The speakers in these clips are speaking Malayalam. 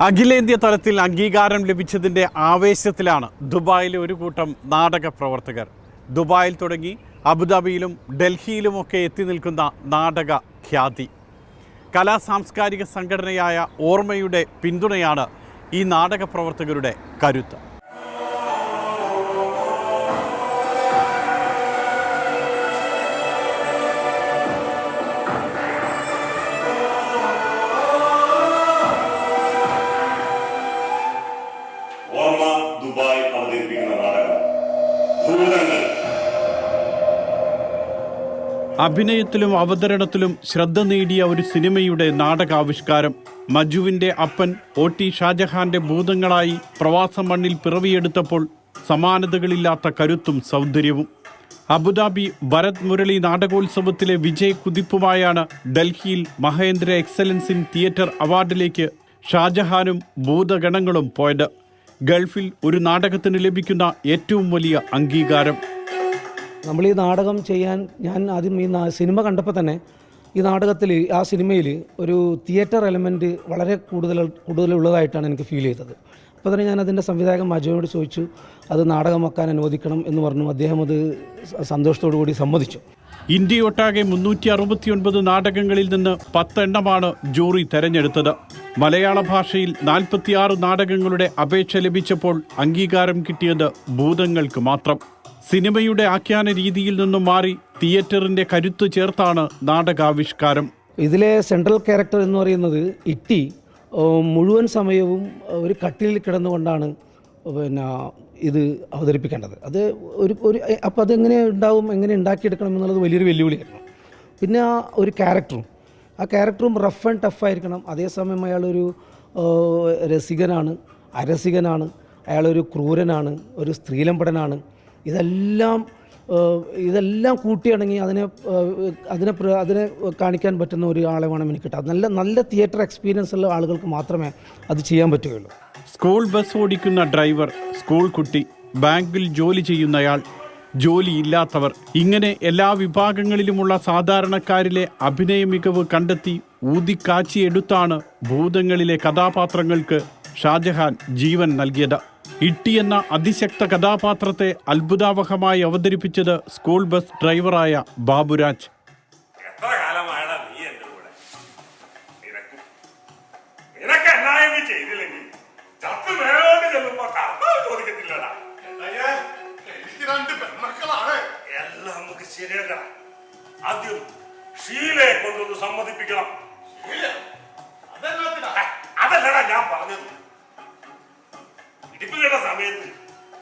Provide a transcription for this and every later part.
അഖിലേന്ത്യാ തലത്തിൽ അംഗീകാരം ലഭിച്ചതിൻ്റെ ആവേശത്തിലാണ് ദുബായിലെ ഒരു കൂട്ടം നാടക പ്രവർത്തകർ. ദുബായിൽ തുടങ്ങി അബുദാബിയിലും ഡൽഹിയിലുമൊക്കെ എത്തി നിൽക്കുന്ന നാടക ഖ്യാതി. കലാ സാംസ്കാരിക സംഘടനയായ ഓർമ്മയുടെ പിന്തുണയാണ് ഈ നാടക പ്രവർത്തകരുടെ കരുത്ത്. ദുബായ് അവതരിപ്പിക്കുന്ന നാടകം ഭൂതങ്ങൾ. അഭിനയത്തിലും അവതരണത്തിലും ശ്രദ്ധ നേടിയ ഒരു സിനിമയുടെ നാടകാവിഷ്കാരം. മജുവിൻ്റെ അപ്പൻ OT ഷാജഹാന്റെ ഭൂതങ്ങളായി പ്രവാസ മണ്ണിൽ പിറവിയെടുത്തപ്പോൾ സമാനതകളില്ലാത്ത കരുത്തും സൗന്ദര്യവും. അബുദാബി ഭരത് മുരളി നാടകോത്സവത്തിലെ വിജയ കുതിപ്പുമായാണ് ഡൽഹിയിൽ മഹേന്ദ്ര എക്സലൻസ് ഇൻ തിയേറ്റർ അവാർഡിലേക്ക് ഷാജഹാനും ഭൂതഗണങ്ങളും പോയത്. ഗൾഫിൽ ഒരു നാടകത്തിന് ലഭിക്കുന്ന ഏറ്റവും വലിയ അംഗീകാരം. നമ്മൾ ഈ നാടകം ചെയ്യാൻ ഞാൻ ആദ്യം ഈ സിനിമ കണ്ടപ്പോൾ തന്നെ ഈ നാടകത്തിൽ ആ സിനിമയിൽ ഒരു തിയേറ്റർ എലമെൻറ്റ് വളരെ കൂടുതലുള്ളതായിട്ടാണ് എനിക്ക് ഫീൽ ചെയ്തത്. അപ്പോൾ തന്നെ ഞാൻ അതിൻ്റെ സംവിധായകൻ മജുവിനോട് ചോദിച്ചു, അത് നാടകമാക്കാൻ അനുവദിക്കണം എന്ന് പറഞ്ഞു. അദ്ദേഹം അത് സന്തോഷത്തോടു കൂടി സമ്മതിച്ചു. ഇന്ത്യയൊട്ടാകെ 369 നാടകങ്ങളിൽ നിന്ന് 10 എണ്ണമാണ് ജൂറി തെരഞ്ഞെടുത്തത്. മലയാള ഭാഷയിൽ 46 നാടകങ്ങളുടെ അപേക്ഷ ലഭിച്ചപ്പോൾ അംഗീകാരം കിട്ടിയത് ഭൂതങ്ങൾക്ക് മാത്രം. സിനിമയുടെ ആഖ്യാന രീതിയിൽ നിന്നും മാറി തിയേറ്ററിൻ്റെ കരുത്ത് ചേർത്താണ് നാടകാവിഷ്കാരം. ഇതിലെ സെൻട്രൽ ക്യാരക്ടർ എന്ന് പറയുന്നത് ഇട്ടി മുഴുവൻ സമയവും ഒരു കട്ടിലിൽ കിടന്നുകൊണ്ടാണ് ഇത് അവതരിപ്പിക്കേണ്ടത്. അത് അപ്പോൾ അതെങ്ങനെ ഉണ്ടാവും, എങ്ങനെ ഉണ്ടാക്കിയെടുക്കണം എന്നുള്ളത് വലിയൊരു വെല്ലുവിളിയായിരുന്നു. പിന്നെ ഒരു ക്യാരക്ടറും റഫ് ആൻഡ് ടഫായിരിക്കണം. അതേസമയം അയാളൊരു രസികനാണ്, അരസികനാണ്, അയാളൊരു ക്രൂരനാണ്, ഒരു സ്ത്രീലമ്പടനാണ്. ഇതെല്ലാം കൂട്ടിയിണങ്ങി അതിനെ കാണിക്കാൻ പറ്റുന്ന ഒരു ആളെ വേണം എനിക്ക് കിട്ടാം. നല്ല തിയേറ്റർ എക്സ്പീരിയൻസ് ഉള്ള ആളുകൾക്ക് മാത്രമേ അത് ചെയ്യാൻ പറ്റുകയുള്ളൂ. സ്കൂൾ ബസ് ഓടിക്കുന്ന ഡ്രൈവർ, സ്കൂൾ കുട്ടി, ബാങ്കിൽ ജോലി ചെയ്യുന്നയാൾ, ജോലിയില്ലാത്തവർ, ഇങ്ങനെ എല്ലാ വിഭാഗങ്ങളിലുമുള്ള സാധാരണക്കാരിലെ അഭിനയ മികവ് കണ്ടെത്തി ഊതിക്കാച്ചിയെടുത്താണ് ഭൂതങ്ങളിലെ കഥാപാത്രങ്ങൾക്ക് ഷാജഹാൻ ജീവൻ നൽകിയത്. ഇട്ടി എന്ന അതിശക്ത കഥാപാത്രത്തെ അത്ഭുതാവഹമായി അവതരിപ്പിച്ചത് സ്കൂൾ ബസ് ഡ്രൈവറായ ബാബുരാജ്. ആദ്യം ഷീലയെ കൊണ്ടൊന്ന് സമ്മതിപ്പിക്കണം. അതല്ലടാ ഞാൻ പറഞ്ഞത്. ഇടിപ്പുകളുടെ സമയത്ത്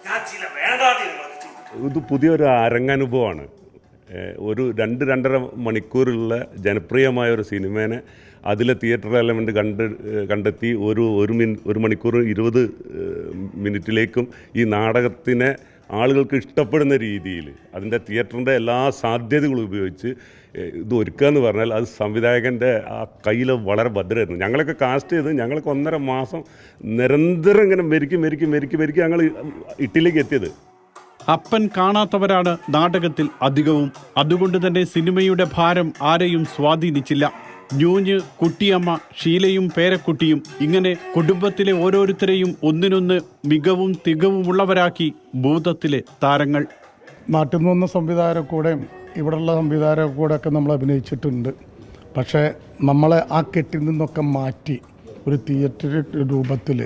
ഞാൻ ചില വേണ്ടാതെ ഇത് പുതിയൊരു അരങ്ങനുഭവമാണ്. ഒരു 2-2.5 മണിക്കൂറുള്ള ജനപ്രിയമായ ഒരു സിനിമേനെ അതിലെ തിയേറ്റർ എലമെൻറ്റ് കണ്ടെത്തി ഒരു മണിക്കൂർ 20 മിനിറ്റിലേക്കും ഈ നാടകത്തിനെ ആളുകൾക്ക് ഇഷ്ടപ്പെടുന്ന രീതിയിൽ അതിൻ്റെ തിയേറ്ററിൻ്റെ എല്ലാ സാധ്യതകളും ഉപയോഗിച്ച് ഇത് ഒരുക്കുക എന്ന് പറഞ്ഞാൽ അത് സംവിധായകൻ്റെ ആ കയ്യിൽ വളരെ ഭദ്രമായിരുന്നു. ഞങ്ങളൊക്കെ കാസ്റ്റ് ചെയ്ത് ഞങ്ങൾക്ക് 1.5 മാസം നിരന്തരം ഇങ്ങനെ മെരുക്കി ഞങ്ങൾ ഇട്ടിലേക്ക് എത്തിയത്. അപ്പൻ കാണാത്തവരാണ് നാടകത്തിൽ അധികവും. അതുകൊണ്ട് തന്നെ സിനിമയുടെ ഭാരം ആരെയും സ്വാധീനിച്ചില്ല. ഞൂഞ്ഞ്, കുട്ടിയമ്മ, ഷീലയും പേരക്കുട്ടിയും, ഇങ്ങനെ കുടുംബത്തിലെ ഓരോരുത്തരെയും ഒന്നിനൊന്ന് മികവും തികവുമുള്ളവരാക്കി ഭൂതത്തിലെ താരങ്ങൾ. നാട്ടിൽ നിന്ന് വന്ന സംവിധായകരെക്കൂടെയും ഇവിടെയുള്ള സംവിധായകരെക്കൂടെയൊക്കെ നമ്മൾ അഭിനയിച്ചിട്ടുണ്ട്. പക്ഷേ നമ്മളെ ആ കെട്ടിൽ നിന്നൊക്കെ മാറ്റി ഒരു തിയേറ്റർ രൂപത്തിൽ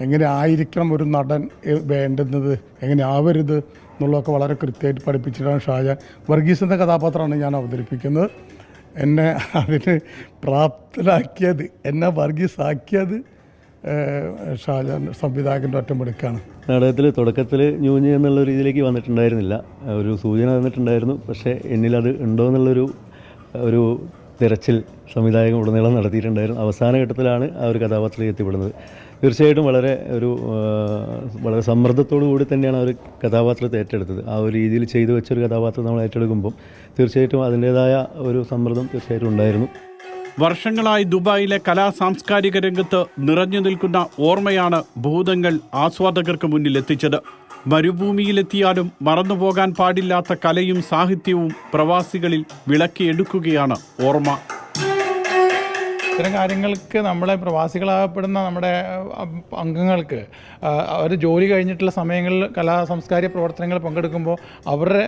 എങ്ങനെ ആയിരിക്കണം ഒരു നടൻ വേണ്ടുന്നത്, എങ്ങനെ ആവരുത് എന്നുള്ളതൊക്കെ വളരെ കൃത്യമായിട്ട് പഠിപ്പിച്ചിട്ടാണ് ഷാജഹാൻ. വർഗീസ് എന്ന കഥാപാത്രമാണ് ഞാൻ അവതരിപ്പിക്കുന്നത്. എന്നെ അതിന് പ്രാപ്തനാക്കിയത്, എന്നെ വർഗീസാക്കിയത് ഷാജഹാൻ സംവിധായകൻ്റെ ഒറ്റമെടുക്കാണ്. നാടകത്തിൽ തുടക്കത്തിൽ ഞൂഞ്ഞ് എന്നുള്ള രീതിയിലേക്ക് വന്നിട്ടുണ്ടായിരുന്നില്ല. ഒരു സൂചന തന്നിട്ടുണ്ടായിരുന്നു. പക്ഷേ എന്നിലത് ഉണ്ടോ എന്നുള്ളൊരു തിരച്ചിൽ സംവിധായകൻ ഉടനീളം നടത്തിയിട്ടുണ്ടായിരുന്നു. അവസാന ഘട്ടത്തിലാണ് ആ ഒരു കഥാപാത്രത്തിലേക്ക് എത്തിപ്പെടുന്നത്. തീർച്ചയായിട്ടും വളരെ സമ്മർദ്ദത്തോടു കൂടി തന്നെയാണ് ആ ഒരു കഥാപാത്രത്തെ ഏറ്റെടുത്തത്. ആ ഒരു രീതിയിൽ ചെയ്തു വെച്ചൊരു കഥാപാത്രം നമ്മൾ ഏറ്റെടുക്കുമ്പം തീർച്ചയായിട്ടും അതിൻ്റേതായ ഒരു സമ്മർദ്ദം തീർച്ചയായിട്ടും ഉണ്ടായിരുന്നു. വർഷങ്ങളായി ദുബായിലെ കലാ സാംസ്കാരിക രംഗത്ത് നിറഞ്ഞു നിൽക്കുന്ന ഓർമ്മയാണ് ഭൂതങ്ങൾ ആസ്വാദകർക്ക് മുന്നിൽ എത്തിച്ചത്. മരുഭൂമിയിലെത്തിയാലും മറന്നുപോകാൻ പാടില്ലാത്ത കലയും സാഹിത്യവും പ്രവാസികളിൽ വിളക്കിയെടുക്കുകയാണ് ഓർമ്മ. ഇത്തരം കാര്യങ്ങൾക്ക് നമ്മളെ പ്രവാസികളാകപ്പെടുന്ന നമ്മുടെ അംഗങ്ങൾക്ക് അവർ ജോലി കഴിഞ്ഞിട്ടുള്ള സമയങ്ങളിൽ സാംസ്കാരിക പ്രവർത്തനങ്ങൾ പങ്കെടുക്കുമ്പോൾ അവരുടെ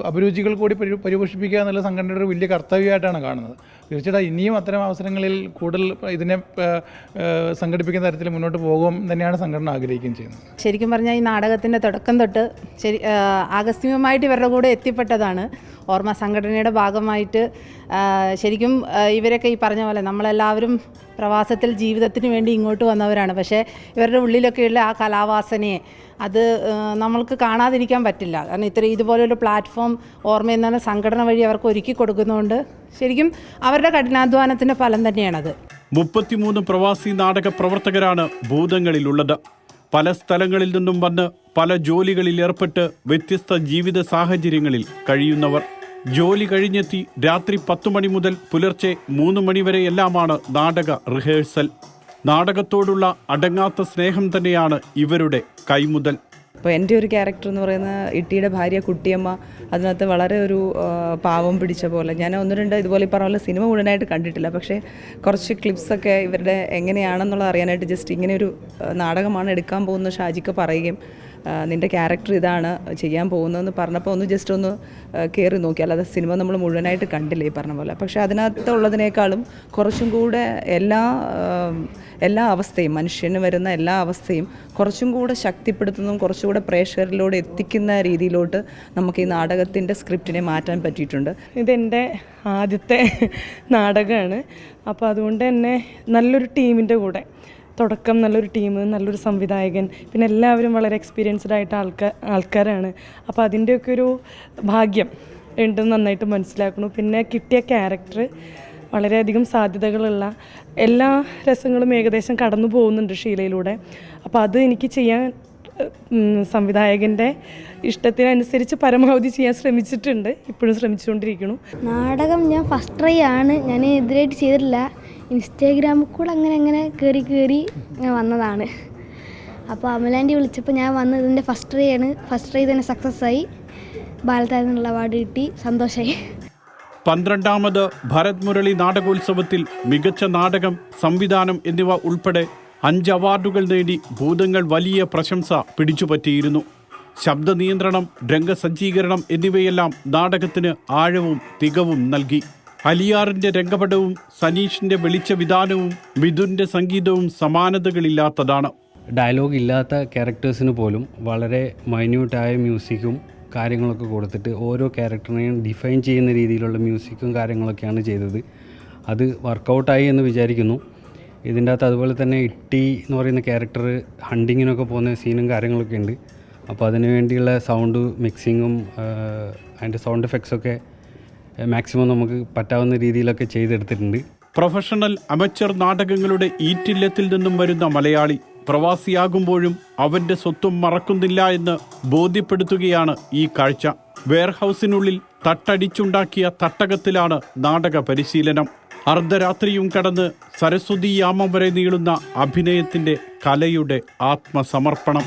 അഭിരുചികൾ കൂടി പരിപോഷിപ്പിക്കുക എന്നുള്ള സംഘടനയുടെ ഒരു വലിയ കർത്തവ്യമായിട്ടാണ് കാണുന്നത്. തീർച്ചയായിട്ടും ഇനിയും അത്തരം അവസരങ്ങളിൽ കൂടുതൽ ഇതിനെ സംഘടിപ്പിക്കുന്ന തരത്തിൽ മുന്നോട്ട് പോകും തന്നെയാണ് സംഘടന ആഗ്രഹിക്കുകയും ചെയ്യുന്നത്. ശരിക്കും പറഞ്ഞാൽ ഈ നാടകത്തിൻ്റെ തുടക്കം തൊട്ട് ആകസ്മികമായിട്ട് ഇവരുടെ കൂടെ എത്തിപ്പെട്ടതാണ്. ഓർമ്മ സംഘടനയുടെ ഭാഗമായിട്ട് ശരിക്കും ഇവരൊക്കെ ഈ പറഞ്ഞ പോലെ നമ്മളെല്ലാവരും പ്രവാസത്തിൽ ജീവിതത്തിന് വേണ്ടി ഇങ്ങോട്ട് വന്നവരാണ്. പക്ഷേ ഇവരുടെ ഉള്ളിലൊക്കെയുള്ള ആ കലാവാസനയെ അത് നമ്മൾക്ക് കാണാതിരിക്കാൻ പറ്റില്ല. കാരണം ഇതുപോലൊരു പ്ലാറ്റ്ഫോം ഓർമ്മ എന്ന സംഘടന വഴി അവർക്ക് ഒരുക്കി കൊടുക്കുന്നതുകൊണ്ട് ശരിക്കും അവരുടെ കഠിനാധ്വാനത്തിൻ്റെ ഫലം തന്നെയാണത്. 33 പ്രവാസി നാടക പ്രവർത്തകരാണ് ഭൂതങ്ങളിലുള്ളത്. പല സ്ഥലങ്ങളിൽ നിന്നും വന്ന് പല ജോലികളിൽ ഏർപ്പെട്ട് വ്യത്യസ്ത ജീവിത സാഹചര്യങ്ങളിൽ കഴിയുന്നവർ. ജോലി കഴിഞ്ഞെത്തി രാത്രി 10 മണി മുതൽ പുലർച്ചെ 3 മണി വരെയെല്ലാമാണ് നാടക റിഹേഴ്സൽ. നാടകത്തോടുള്ള അടങ്ങാത്ത സ്നേഹം തന്നെയാണ് ഇവരുടെ കൈമുതൽ. അപ്പോൾ എൻ്റെ ഒരു ക്യാരക്ടർ എന്ന് പറയുന്നത് ഇട്ടിയുടെ ഭാര്യ കുട്ടിയമ്മ. അതിനകത്ത് വളരെ ഒരു പാവം പിടിച്ച പോലെ ഞാൻ 1-2 ഇതുപോലെ പറഞ്ഞ പോലെ സിനിമ മുഴുവനായിട്ട് കണ്ടിട്ടില്ല. പക്ഷേ കുറച്ച് ക്ലിപ്സൊക്കെ ഇവരുടെ എങ്ങനെയാണെന്നുള്ളത് അറിയാനായിട്ട് ജസ്റ്റ് ഇങ്ങനെ ഒരു നാടകമാണ് എടുക്കാൻ പോകുന്നത് ഷാജിക്ക് പറയുകയും നിൻ്റെ ക്യാരക്ടർ ഇതാണ് ചെയ്യാൻ പോകുന്നതെന്ന് പറഞ്ഞപ്പോൾ ഒന്ന് ജസ്റ്റ് ഒന്ന് കയറി നോക്കി. അല്ലാതെ സിനിമ നമ്മൾ മുഴുവനായിട്ട് കണ്ടില്ലേ ഈ പറഞ്ഞ പോലെ. പക്ഷേ അതിനകത്തുള്ളതിനേക്കാളും കുറച്ചും കൂടെ എല്ലാ അവസ്ഥയും മനുഷ്യന് വരുന്ന എല്ലാ അവസ്ഥയും കുറച്ചും കൂടെ ശക്തിപ്പെടുത്തുന്നതും കുറച്ചുകൂടെ പ്രേക്ഷകരിലൂടെ എത്തിക്കുന്ന രീതിയിലോട്ട് നമുക്ക് ഈ നാടകത്തിൻ്റെ സ്ക്രിപ്റ്റിനെ മാറ്റാൻ പറ്റിയിട്ടുണ്ട്. ഇതെൻ്റെ ആദ്യത്തെ നാടകമാണ്. അപ്പോൾ അതുകൊണ്ട് തന്നെ നല്ലൊരു ടീമിൻ്റെ കൂടെ തുടക്കം, നല്ലൊരു ടീം, നല്ലൊരു സംവിധായകൻ, പിന്നെ എല്ലാവരും വളരെ എക്സ്പീരിയൻസ്ഡ് ആയിട്ട് ആൾക്കാരാണ്. അപ്പോൾ അതിൻ്റെയൊക്കെ ഒരു ഭാഗ്യം ഉണ്ടെന്ന് നന്നായിട്ട് മനസ്സിലാക്കുന്നു. പിന്നെ കിട്ടിയ ക്യാരക്ടർ വളരെയധികം സാധ്യതകളുള്ള എല്ലാ രസങ്ങളും ഏകദേശം കടന്നു പോകുന്നുണ്ട് ഷീലയിലൂടെ. അപ്പോൾ അത് എനിക്ക് ചെയ്യാൻ സംവിധായകൻ്റെ ഇഷ്ടത്തിനനുസരിച്ച് പരമാവധി ചെയ്യാൻ ശ്രമിച്ചിട്ടുണ്ട്, ഇപ്പോഴും ശ്രമിച്ചുകൊണ്ടിരിക്കുന്നു. നാടകം ഞാൻ ഫസ്റ്റ് ട്രൈ ആണ്, ഞാൻ ഇതിലായിട്ട് ചെയ്തിട്ടില്ല. ഇൻസ്റ്റാഗ്രാമിൽ കൂടെ അങ്ങനെ കയറി വന്നതാണ്. അപ്പോൾ അമലാൻറ്റി വിളിച്ചപ്പോൾ ഞാൻ വന്ന് ഇതിൻ്റെ ഫസ്റ്റ് ട്രൈ ആണ്. ഫസ്റ്റ് ട്രൈ തന്നെ സക്സസ് ആയി. ബാലതാരത്തിനുള്ള അവാർഡ് കിട്ടി, സന്തോഷമായി. 12ാമത് ഭരത് മുരളി നാടകോത്സവത്തിൽ മികച്ച നാടകം, സംവിധാനം എന്നിവ ഉൾപ്പെടെ 5 അവാർഡുകൾ നേടി ഭൂതങ്ങൾ വലിയ പ്രശംസ പിടിച്ചുപറ്റിയിരുന്നു. ശബ്ദ നിയന്ത്രണം, രംഗസജ്ജീകരണം എന്നിവയെല്ലാം നാടകത്തിന് ആഴവും തികവും നൽകി. അലിയാറിന്റെ രംഗപടവും സനീഷിന്റെ വെളിച്ചവിധാനവും മിഥുന്റെ സംഗീതവും സമാനതകളില്ലാത്തതാണ്. ഡയലോഗ് ഇല്ലാത്ത ക്യാരക്ടേഴ്സിന് പോലും വളരെ മൈന്യൂട്ടായ മ്യൂസിക്കും കാര്യങ്ങളൊക്കെ കൊടുത്തിട്ട് ഓരോ ക്യാരക്ടറിനെയും ഡിഫൈൻ ചെയ്യുന്ന രീതിയിലുള്ള മ്യൂസിക്കും കാര്യങ്ങളൊക്കെയാണ് ചെയ്തത്. അത് വർക്കൗട്ടായി എന്ന് വിചാരിക്കുന്നു. ഇതിൻ്റെ അകത്ത് അതുപോലെ തന്നെ ഇട്ടി എന്ന് പറയുന്ന ക്യാരക്ടർ ഹണ്ടിങ്ങിനൊക്കെ പോകുന്ന സീനും കാര്യങ്ങളൊക്കെ ഉണ്ട്. അപ്പോൾ അതിനു വേണ്ടിയുള്ള സൗണ്ട് മിക്സിങ്ങും അതിൻ്റെ സൗണ്ട് എഫക്ട്സൊക്കെ മാക്സിമം നമുക്ക് പറ്റാവുന്ന രീതിയിലൊക്കെ ചെയ്തെടുത്തിട്ടുണ്ട്. പ്രൊഫഷണൽ അമച്ചർ നാടകങ്ങളുടെ ഈറ്റില്ലത്തിൽ നിന്നും വരുന്ന മലയാളി പ്രവാസിയാകുമ്പോഴും അവൻ്റെ സ്വത്വം മറക്കുന്നില്ല എന്ന് ബോധ്യപ്പെടുത്തുകയാണ് ഈ കാഴ്ച. വെയർഹൌസിനുള്ളിൽ തട്ടടിച്ചുണ്ടാക്കിയ തട്ടകത്തിലാണ് നാടക പരിശീലനം. അർദ്ധരാത്രിയും കടന്ന് സരസ്വതി യാമം വരെ നീളുന്ന അഭിനയത്തിൻ്റെ കലയുടെ ആത്മസമർപ്പണം.